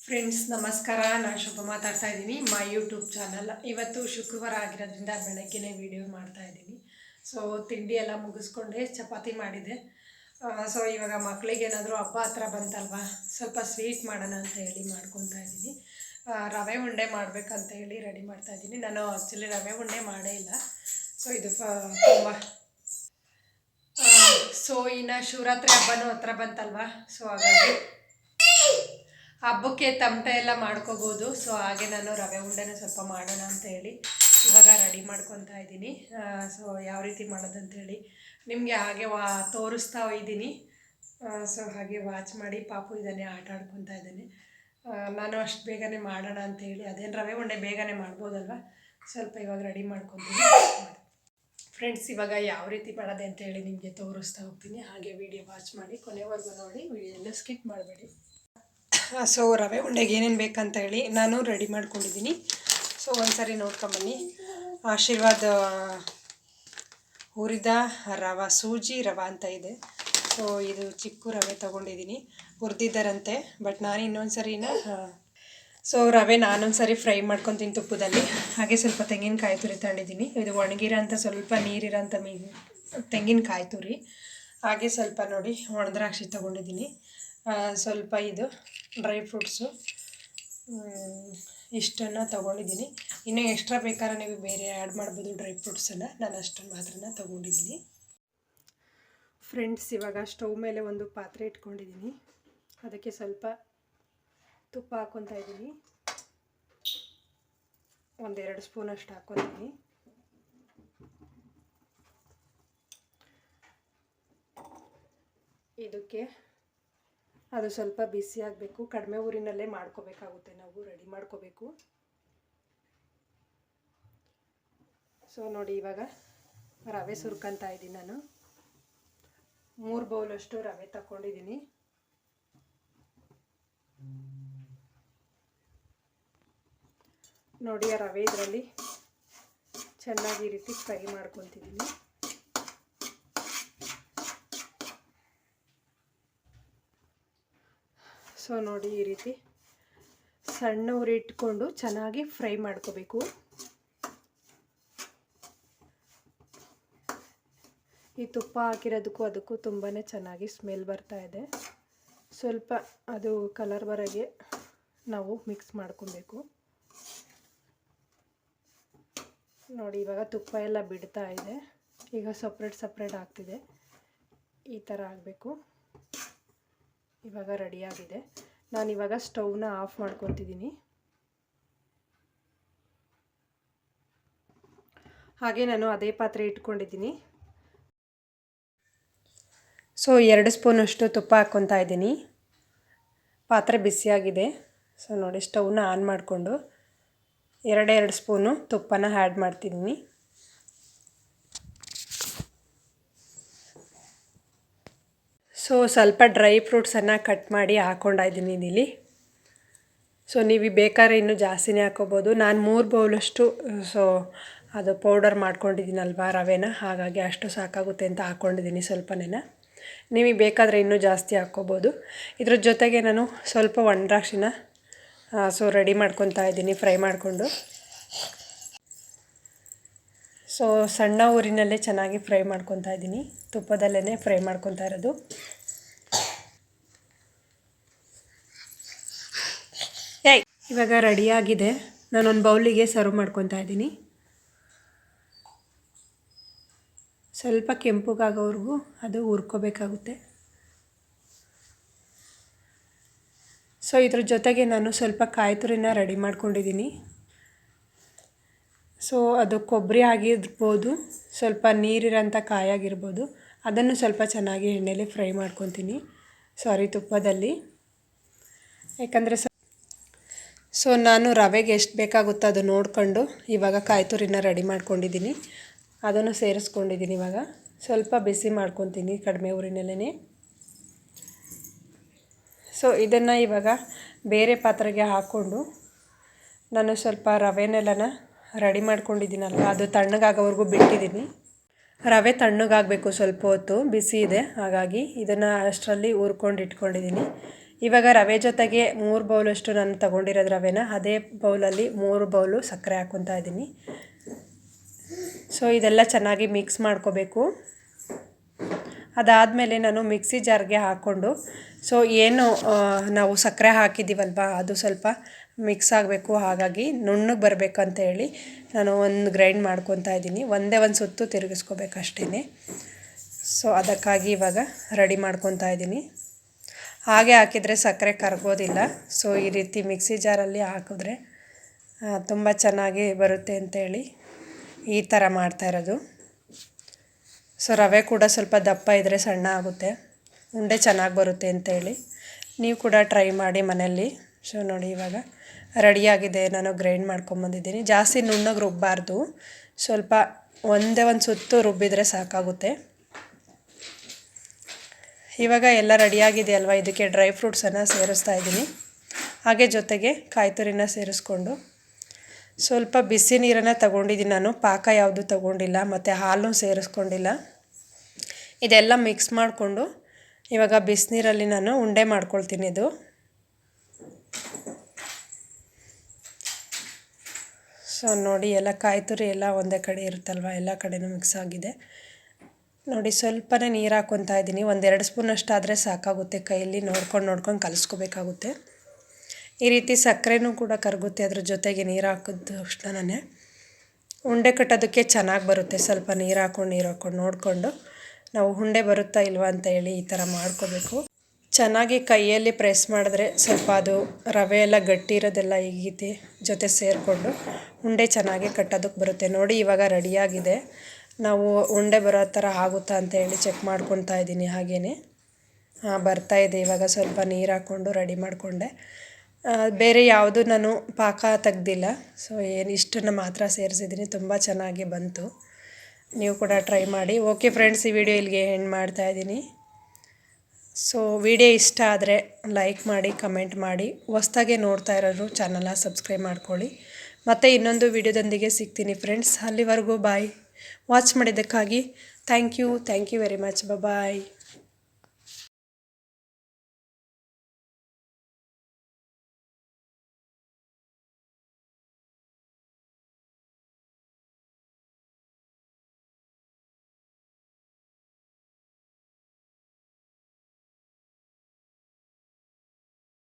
Friends ನಮಸ್ಕಾರ, ನಾನು ಶುಭ ಮಾತಾಡ್ತಾ ಇದ್ದೀನಿ ಮೈ ಯೂಟ್ಯೂಬ್ ಚಾನಲ್. ಇವತ್ತು ಶುಕ್ರವಾರ ಆಗಿರೋದ್ರಿಂದ ಬೆಳಗ್ಗೆನೇ ವಿಡಿಯೋ ಮಾಡ್ತಾ ಇದ್ದೀನಿ. ಸೊ ತಿಂಡಿ ಎಲ್ಲ ಮುಗಿಸ್ಕೊಂಡೆ, ಚಪಾತಿ ಮಾಡಿದೆ. ಸೊ ಇವಾಗ ಮಕ್ಕಳಿಗೆ ಏನಾದರೂ ಹಬ್ಬ ಹತ್ರ ಬಂತಲ್ವ, ಸ್ವಲ್ಪ ಸ್ವೀಟ್ ಮಾಡೋಣ ಅಂತ ಹೇಳಿ ಮಾಡ್ಕೊತಾ ಇದ್ದೀನಿ. ರವೆ ಉಂಡೆ ಮಾಡಬೇಕಂತ ಹೇಳಿ ರೆಡಿ ಮಾಡ್ತಾ ಇದ್ದೀನಿ. ನಾನು ಆ್ಯಕ್ಚುಲಿ ರವೆ ಉಂಡೆ ಮಾಡೇ ಇಲ್ಲ. ಸೊ ಇದು ತುಂಬ ಸೊ ಇನ್ನು ಶಿವರಾತ್ರಿ ಹಬ್ಬನೂ ಹತ್ರ ಬಂತಲ್ವ, ಸೊ ಹಾಗಾಗಿ ಹಬ್ಬಕ್ಕೆ ತಮಟೆ ಎಲ್ಲ ಮಾಡ್ಕೋಬೋದು. ಸೊ ಹಾಗೆ ನಾನು ರವೆ ಉಂಡೆನ ಸ್ವಲ್ಪ ಮಾಡೋಣ ಅಂತ ಹೇಳಿ ಇವಾಗ ರೆಡಿ ಮಾಡ್ಕೊತಾ ಇದ್ದೀನಿ. ಸೊ ಯಾವ ರೀತಿ ಮಾಡೋದಂತೇಳಿ ನಿಮಗೆ ಹಾಗೆ ತೋರಿಸ್ತಾ ಇದ್ದೀನಿ. ಸೊ ಹಾಗೆ ವಾಚ್ ಮಾಡಿ. ಪಾಪು ಇದ್ದಾನೆ, ಆಟ ಆಡ್ಕೊತಾ ಇದ್ದಾನೆ. ನಾನು ಅಷ್ಟು ಬೇಗನೆ ಮಾಡೋಣ ಅಂತೇಳಿ, ಅದೇನು ರವೆ ಉಂಡೆ ಬೇಗನೆ ಮಾಡ್ಬೋದಲ್ವ, ಸ್ವಲ್ಪ ಇವಾಗ ರೆಡಿ ಮಾಡ್ಕೊತೀನಿ. ಫ್ರೆಂಡ್ಸ್, ಇವಾಗ ಯಾವ ರೀತಿ ಮಾಡೋದೆ ಅಂತೇಳಿ ನಿಮಗೆ ತೋರಿಸ್ತಾ ಹೋಗ್ತೀನಿ. ಹಾಗೆ ವಿಡಿಯೋ ವಾಚ್ ಮಾಡಿ ಕೊನೆವರೆಗೂ ನೋಡಿ, ವಿಡಿಯೋನ ಸ್ಕಿಪ್ ಮಾಡಬೇಡಿ. ಸೊ ರವೆ ಉಂಡೆಗೆ ಏನೇನು ಬೇಕಂತ ಹೇಳಿ ನಾನು ರೆಡಿ ಮಾಡ್ಕೊಂಡಿದ್ದೀನಿ. ಸೊ ಒಂದ್ಸರಿ ನೋಡ್ಕೊಂಬನ್ನಿ. ಆಶೀರ್ವಾದ ಹುರಿದ ಸೂಜಿ ರವೆ ಅಂತ ಇದೆ. ಸೊ ಇದು ಚಿಕ್ಕ ರವೆ ತೊಗೊಂಡಿದ್ದೀನಿ, ಹುರಿದಿದ್ದಾರಂತೆ. ಬಟ್ ನಾನು ಇನ್ನೊಂದ್ಸರಿನ ಸೊ ರವೆ ನಾನೊಂದ್ಸರಿ ಫ್ರೈ ಮಾಡ್ಕೊತೀನಿ ತುಪ್ಪದಲ್ಲಿ. ಹಾಗೆ ಸ್ವಲ್ಪ ತೆಂಗಿನಕಾಯಿ ತುರಿ ತಗೊಂಡಿದ್ದೀನಿ. ಇದು ಒಣಗಿರೋಂಥ ಸ್ವಲ್ಪ ನೀರಿರೋಂಥ ತೆಂಗಿನಕಾಯಿ ತುರಿ. ಹಾಗೆ ಸ್ವಲ್ಪ ನೋಡಿ ಒಣದ್ರಾಕ್ಷಿ ತೊಗೊಂಡಿದ್ದೀನಿ. ಸ್ವಲ್ಪ ಇದು ಡ್ರೈ ಫ್ರೂಟ್ಸು ಇಷ್ಟನ್ನು ತೊಗೊಂಡಿದ್ದೀನಿ. ಇನ್ನೂ ಎಕ್ಸ್ಟ್ರಾ ಬೇಕಾದ್ರೆ ನೀವು ಬೇರೆ ಆ್ಯಡ್ ಮಾಡ್ಬೋದು ಡ್ರೈ ಫ್ರೂಟ್ಸನ್ನು. ನಾನು ಅಷ್ಟನ್ನು ಮಾತ್ರ ತೊಗೊಂಡಿದ್ದೀನಿ. ಫ್ರೆಂಡ್ಸ್, ಇವಾಗ ಸ್ಟವ್ ಮೇಲೆ ಒಂದು ಪಾತ್ರೆ ಇಟ್ಕೊಂಡಿದ್ದೀನಿ. ಅದಕ್ಕೆ ಸ್ವಲ್ಪ ತುಪ್ಪ ಹಾಕ್ಕೊತಾ ಇದ್ದೀನಿ. 1-2 ಸ್ಪೂನಷ್ಟು ಹಾಕ್ಕೊತೀನಿ. ಇದಕ್ಕೆ ಅದು ಸ್ವಲ್ಪ ಬಿಸಿ ಆಗಬೇಕು. ಕಡಿಮೆ ಊರಿನಲ್ಲೇ ಮಾಡ್ಕೋಬೇಕಾಗುತ್ತೆ, ನಾವು ರೆಡಿ ಮಾಡ್ಕೋಬೇಕು. ಸೊ ನೋಡಿ, ಇವಾಗ ರವೆ ಸುರ್ಕೊಂತ ಇದ್ದೀನಿ. ನಾನು 3 ಬೌಲಷ್ಟು ರವೆ ತಗೊಂಡಿದ್ದೀನಿ. ನೋಡಿ, ಆ ರವೆ ಇದರಲ್ಲಿ ಚೆನ್ನಾಗಿ ಈ ರೀತಿ ಫ್ರೈ ಮಾಡ್ಕೊತಿದ್ದೀನಿ. ಸೊ ನೋಡಿ, ಈ ರೀತಿ ಸಣ್ಣ ಉರಿ ಇಟ್ಕೊಂಡು ಚೆನ್ನಾಗಿ ಫ್ರೈ ಮಾಡ್ಕೋಬೇಕು. ಈ ತುಪ್ಪ ಹಾಕಿರೋದಕ್ಕೂ ಅದಕ್ಕೂ ತುಂಬಾ ಚೆನ್ನಾಗಿ ಸ್ಮೆಲ್ ಬರ್ತಾ ಇದೆ. ಸ್ವಲ್ಪ ಅದು ಕಲರ್ ಬರೋಗೆ ನಾವು ಮಿಕ್ಸ್ ಮಾಡ್ಕೊಬೇಕು. ನೋಡಿ, ಇವಾಗ ತುಪ್ಪ ಎಲ್ಲ ಬಿಡ್ತಾ ಇದೆ. ಈಗ ಸಪ್ರೇಟ್ ಆಗ್ತಿದೆ. ಈ ಥರ ಆಗಬೇಕು. ಇವಾಗ ರೆಡಿಯಾಗಿದೆ. ನಾನಿವಾಗ ಸ್ಟವ್ನ ಆಫ್ ಮಾಡ್ಕೊತಿದ್ದೀನಿ. ಹಾಗೆ ನಾನು ಅದೇ ಪಾತ್ರೆ ಇಟ್ಕೊಂಡಿದ್ದೀನಿ. ಸೊ 2 ಸ್ಪೂನಷ್ಟು ತುಪ್ಪ ಹಾಕ್ಕೊತಾ ಇದ್ದೀನಿ. ಪಾತ್ರೆ ಬಿಸಿಯಾಗಿದೆ. ಸೊ ನೋಡಿ, ಸ್ಟವ್ನ ಆನ್ ಮಾಡಿಕೊಂಡು 2 ಸ್ಪೂನು ತುಪ್ಪನ ಆ್ಯಡ್ ಮಾಡ್ತಿದ್ದೀನಿ. ಸೊ ಸ್ವಲ್ಪ ಡ್ರೈ ಫ್ರೂಟ್ಸನ್ನು ಕಟ್ ಮಾಡಿ ಹಾಕ್ಕೊಂಡಿದ್ದೀನಿ ಇಲ್ಲಿ. ಸೊ ನೀವು ಬೇಕಾದ್ರೆ ಇನ್ನೂ ಜಾಸ್ತಿನೇ ಹಾಕ್ಕೋಬೋದು. ನಾನು 3 ಬೌಲಷ್ಟು ಸೊ ಅದು ಪೌಡರ್ ಮಾಡ್ಕೊಂಡಿದ್ದೀನಲ್ವ ರವೆನ, ಹಾಗಾಗಿ ಅಷ್ಟು ಸಾಕಾಗುತ್ತೆ ಅಂತ ಹಾಕ್ಕೊಂಡಿದ್ದೀನಿ ಸ್ವಲ್ಪನೇ. ನೀವು ಬೇಕಾದರೆ ಇನ್ನೂ ಜಾಸ್ತಿ ಹಾಕ್ಕೋಬೋದು. ಇದ್ರ ಜೊತೆಗೆ ನಾನು ಸ್ವಲ್ಪ ಒಣದ್ರಾಕ್ಷಿನ ಸೊ ರೆಡಿ ಮಾಡ್ಕೊತಾ ಇದ್ದೀನಿ, ಫ್ರೈ ಮಾಡಿಕೊಂಡು. ಸೊ ಸಣ್ಣ ಊರಿನಲ್ಲೇ ಚೆನ್ನಾಗಿ ಫ್ರೈ ಮಾಡ್ಕೊತಾ ಇದ್ದೀನಿ, ತುಪ್ಪದಲ್ಲೇ ಫ್ರೈ ಮಾಡ್ಕೊತಾ ಇರೋದು. ಇವಾಗ ರೆಡಿಯಾಗಿದೆ. ನಾನೊಂದು ಬೌಲಿಗೆ ಸರ್ವ್ ಮಾಡ್ಕೊತಾ ಇದ್ದೀನಿ. ಸ್ವಲ್ಪ ಕೆಂಪುಗಾಗೋವರೆಗೂ ಅದು ಹುರ್ಕೋಬೇಕಾಗುತ್ತೆ. ಸೊ ಇದ್ರ ಜೊತೆಗೆ ನಾನು ಸ್ವಲ್ಪ ಕಾಯಿ ತುರಿನ ರೆಡಿ ಮಾಡ್ಕೊಂಡಿದ್ದೀನಿ. ಸೊ ಅದು ಕೊಬ್ಬರಿ ಆಗಿರ್ಬೋದು, ಸ್ವಲ್ಪ ನೀರಿರೋಂಥ ಕಾಯಾಗಿರ್ಬೋದು, ಅದನ್ನು ಸ್ವಲ್ಪ ಚೆನ್ನಾಗಿ ಎಣ್ಣೆಲಿ ಫ್ರೈ ಮಾಡ್ಕೊತೀನಿ, ತುಪ್ಪದಲ್ಲಿ. ಯಾಕಂದರೆ ಸೊ ನಾನು ರವೆಗೆ ಎಷ್ಟು ಬೇಕಾಗುತ್ತೋ ಅದು ನೋಡಿಕೊಂಡು ಇವಾಗ ಕಾಯಿ ತುರಿನ ರೆಡಿ ಮಾಡ್ಕೊಂಡಿದ್ದೀನಿ. ಅದನ್ನು ಸೇರಿಸ್ಕೊಂಡಿದ್ದೀನಿ. ಇವಾಗ ಸ್ವಲ್ಪ ಬಿಸಿ ಮಾಡ್ಕೊತೀನಿ ಕಡಿಮೆ ಊರಿನಲ್ಲೇ. ಸೊ ಇದನ್ನು ಇವಾಗ ಬೇರೆ ಪಾತ್ರೆಗೆ ಹಾಕ್ಕೊಂಡು ನಾನು ಸ್ವಲ್ಪ ರವೆನೆಲ್ಲನ ರೆಡಿ ಮಾಡ್ಕೊಂಡಿದ್ದೀನಲ್ವ, ಅದು ತಣ್ಣಗಾಗೋವರೆಗೂ ಬಿಟ್ಟಿದ್ದೀನಿ. ರವೆ ತಣ್ಣಗಾಗಬೇಕು, ಸ್ವಲ್ಪ ಹೊತ್ತು ಬಿಸಿ ಇದೆ, ಹಾಗಾಗಿ ಇದನ್ನು ಅಷ್ಟರಲ್ಲಿ ಹುರ್ಕೊಂಡು ಇಟ್ಕೊಂಡಿದ್ದೀನಿ. ಇವಾಗ ರವೆ ಜೊತೆಗೆ 3 ಬೌಲಷ್ಟು ನಾನು ತೊಗೊಂಡಿರೋದು ರವೆನ ಅದೇ ಬೌಲಲ್ಲಿ 3 ಬೌಲು ಸಕ್ಕರೆ ಹಾಕ್ಕೊತಾ ಇದ್ದೀನಿ. ಸೊ ಇದೆಲ್ಲ ಚೆನ್ನಾಗಿ ಮಿಕ್ಸ್ ಮಾಡ್ಕೋಬೇಕು. ಅದಾದಮೇಲೆ ನಾನು ಮಿಕ್ಸಿ ಜಾರ್ಗೆ ಹಾಕ್ಕೊಂಡು ಏನು ನಾವು ಸಕ್ಕರೆ ಹಾಕಿದ್ದೀವಲ್ವ ಅದು ಸ್ವಲ್ಪ ಮಿಕ್ಸ್ ಆಗಬೇಕು, ಹಾಗಾಗಿ ನುಣ್ಣಗೆ ಬರಬೇಕು ಅಂತ ಹೇಳಿ ನಾನು ಒಂದು ಗ್ರೈಂಡ್ ಮಾಡ್ಕೊತಾ ಇದ್ದೀನಿ. ಒಂದೇ ಒಂದು ಸುತ್ತು ತಿರುಗಿಸ್ಕೋಬೇಕು ಅಷ್ಟೇ. ಸೊ ಅದಕ್ಕಾಗಿ ಇವಾಗ ರೆಡಿ ಮಾಡ್ಕೊತಾ ಇದ್ದೀನಿ. ಹಾಗೆ ಹಾಕಿದರೆ ಸಕ್ಕರೆ ಕರಗೋದಿಲ್ಲ. ಸೊ ಈ ರೀತಿ ಮಿಕ್ಸಿ ಜಾರಲ್ಲಿ ಹಾಕಿದ್ರೆ ತುಂಬ ಚೆನ್ನಾಗಿ ಬರುತ್ತೆ ಅಂತೇಳಿ ಈ ಥರ ಮಾಡ್ತಾಯಿರೋದು. ಸೊ ರವೆ ಕೂಡ ಸ್ವಲ್ಪ ದಪ್ಪ ಇದ್ದರೆ ಸಣ್ಣ ಆಗುತ್ತೆ, ಉಂಡೆ ಚೆನ್ನಾಗಿ ಬರುತ್ತೆ ಅಂತೇಳಿ ನೀವು ಕೂಡ ಟ್ರೈ ಮಾಡಿ ಮನೆಯಲ್ಲಿ. ಸೊ ನೋಡಿ ಇವಾಗ ರೆಡಿಯಾಗಿದೆ. ನಾನು ಗ್ರೈಂಡ್ ಮಾಡ್ಕೊಂಬಂದಿದ್ದೀನಿ. ಜಾಸ್ತಿ ನುಣ್ಣಗೆ ರುಬ್ಬಾರ್ದು, ಸ್ವಲ್ಪ ಒಂದೇ ಒಂದು ಸುತ್ತು ರುಬ್ಬಿದರೆ ಸಾಕಾಗುತ್ತೆ. ಇವಾಗ ಎಲ್ಲ ರೆಡಿಯಾಗಿದೆ ಅಲ್ವಾ, ಇದಕ್ಕೆ ಡ್ರೈ ಫ್ರೂಟ್ಸನ್ನು ಸೇರಿಸ್ತಾ ಇದ್ದೀನಿ. ಹಾಗೆ ಜೊತೆಗೆ ಕಾಯಿ ತುರಿನ ಸೇರಿಸ್ಕೊಂಡು ಸ್ವಲ್ಪ ಬಿಸಿ ನೀರನ್ನು ತಗೊಂಡಿದ್ದೀನಿ ನಾನು. ಪಾಕ ಯಾವುದು ತಗೊಂಡಿಲ್ಲ ಮತ್ತು ಹಾಲು ಸೇರಿಸ್ಕೊಂಡಿಲ್ಲ. ಇದೆಲ್ಲ ಮಿಕ್ಸ್ ಮಾಡಿಕೊಂಡು ಇವಾಗ ಬಿಸಿನೀರಲ್ಲಿ ನಾನು ಉಂಡೆ ಮಾಡ್ಕೊಳ್ತೀನಿ. ಇದು ಸೊ ನೋಡಿ ಎಲ್ಲ ಕಾಯಿ ತುರಿ ಎಲ್ಲ ಒಂದೇ ಕಡೆ ಇರುತ್ತಲ್ವ, ಎಲ್ಲ ಕಡೆನೂ ಮಿಕ್ಸ್ ಆಗಿದೆ. ನೋಡಿ ಸ್ವಲ್ಪನೇ ನೀರು ಹಾಕ್ಕೊತಾ ಇದ್ದೀನಿ. 1-2 ಸ್ಪೂನಷ್ಟು ಆದರೆ ಸಾಕಾಗುತ್ತೆ. ಕೈಯಲ್ಲಿ ನೋಡ್ಕೊಂಡು ಕಲಿಸ್ಕೋಬೇಕಾಗುತ್ತೆ. ಈ ರೀತಿ ಸಕ್ಕರೆನೂ ಕೂಡ ಕರಗುತ್ತೆ. ಅದ್ರ ಜೊತೆಗೆ ನೀರು ಹಾಕಿದ ತಕ್ಷಣನೇ ಉಂಡೆ ಕಟ್ಟೋದಕ್ಕೆ ಚೆನ್ನಾಗಿ ಬರುತ್ತೆ. ಸ್ವಲ್ಪ ನೀರು ಹಾಕ್ಕೊಂಡು ನೋಡಿಕೊಂಡು ನಾವು ಉಂಡೆ ಬರುತ್ತಾ ಇಲ್ವಾ ಅಂತ ಹೇಳಿ ಈ ಥರ ಮಾಡ್ಕೋಬೇಕು. ಚೆನ್ನಾಗಿ ಕೈಯಲ್ಲಿ ಪ್ರೆಸ್ ಮಾಡಿದ್ರೆ ಸ್ವಲ್ಪ ಅದು ರವೆ ಎಲ್ಲ ಗಟ್ಟಿ ಇರೋದೆಲ್ಲ ಈ ರೀತಿ ಜೊತೆ ಸೇರಿಕೊಂಡು ಉಂಡೆ ಚೆನ್ನಾಗಿ ಕಟ್ಟೋದಕ್ಕೆ ಬರುತ್ತೆ. ನೋಡಿ ಇವಾಗ ರೆಡಿಯಾಗಿದೆ. ನಾವು ಉಂಡೆ ಬರೋ ಥರ ಆಗುತ್ತಾ ಅಂತ ಹೇಳಿ ಚೆಕ್ ಮಾಡ್ಕೊತಾ ಇದ್ದೀನಿ. ಹಾಗೆಯೇ ಬರ್ತಾಯಿದೆ. ಇವಾಗ ಸ್ವಲ್ಪ ನೀರು ಹಾಕ್ಕೊಂಡು ರೆಡಿ ಮಾಡಿಕೊಂಡೆ. ಬೇರೆ ಯಾವುದು ನಾನು ಪಾಕ ತೆಗ್ದಿಲ್ಲ. ಸೊ ಇಷ್ಟನ್ನು ಮಾತ್ರ ಸೇರಿಸಿದ್ದೀನಿ. ತುಂಬ ಚೆನ್ನಾಗಿ ಬಂತು. ನೀವು ಕೂಡ ಟ್ರೈ ಮಾಡಿ. ಓಕೆ ಫ್ರೆಂಡ್ಸ್, ಈ ವಿಡಿಯೋ ಇಲ್ಲಿಗೆ ಎಂಡ್ ಮಾಡ್ತಾಯಿದ್ದೀನಿ. ಸೊ ವಿಡಿಯೋ ಇಷ್ಟ ಆದರೆ ಲೈಕ್ ಮಾಡಿ, ಕಮೆಂಟ್ ಮಾಡಿ. ಹೊಸ್ದಾಗೆ ನೋಡ್ತಾ ಇರೋರು ಚಾನಲ್ನ ಸಬ್ಸ್ಕ್ರೈಬ್ ಮಾಡ್ಕೊಳ್ಳಿ. ಮತ್ತು ಇನ್ನೊಂದು ವಿಡಿಯೋದೊಂದಿಗೆ ಸಿಗ್ತೀನಿ ಫ್ರೆಂಡ್ಸ್. ಅಲ್ಲಿವರೆಗೂ ಬಾಯ್. ವಾಚ್ ಮಾಡಿದ್ದಕ್ಕಾಗಿ thank you very much. Bye.